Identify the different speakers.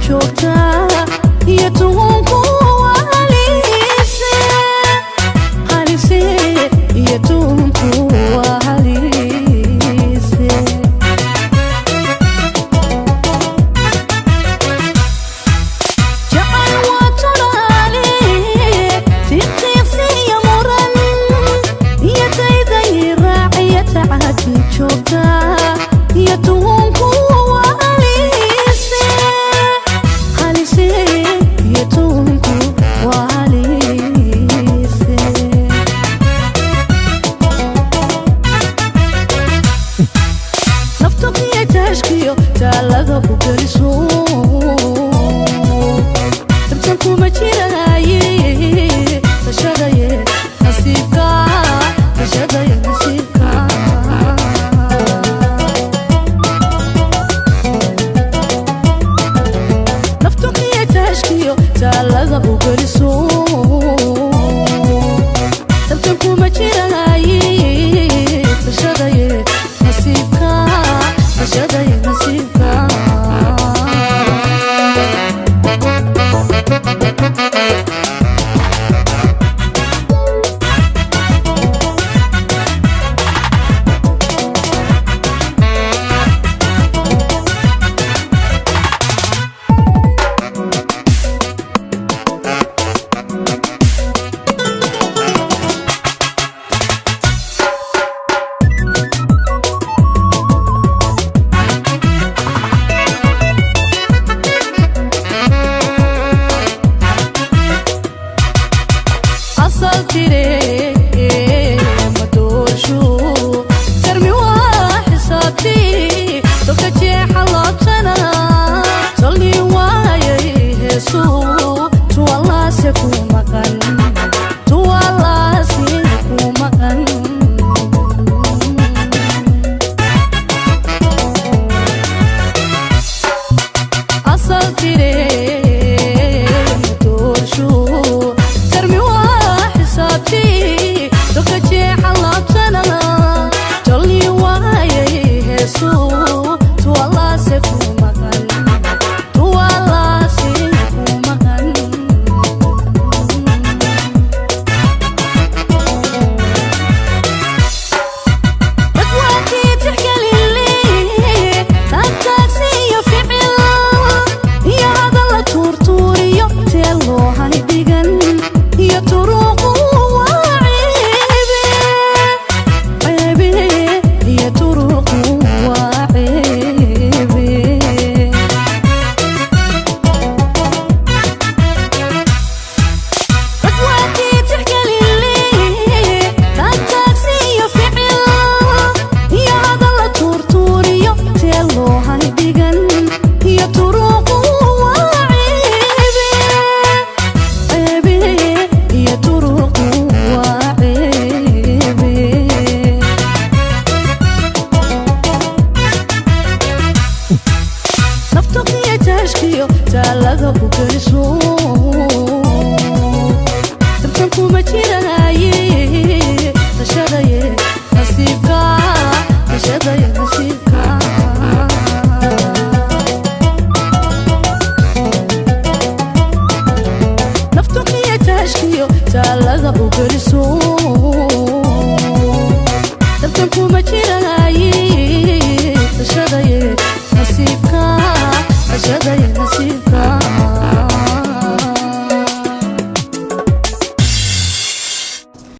Speaker 1: joogtaa iyo tuhunku halise halise iyo tuhunku halise jacayl waa tulaale tiqtiiqsi iyo muran iyo dayday raaciya tacadi joogtaa iyo tuhunku talaga ku geliso tartan kuma jiraaye tashadaye nasiibka tashadaye nasiibka naftu iyo tashkiyo talaga ku geliso tartan kuma jiraaye tashadaye nasiibka tashadaye nasiibka talaga ku geliso tartan kuma jiraaye tashadaye nasiibka tashadaye nasiibka naftu iyo tashkiyo talaga ku geliso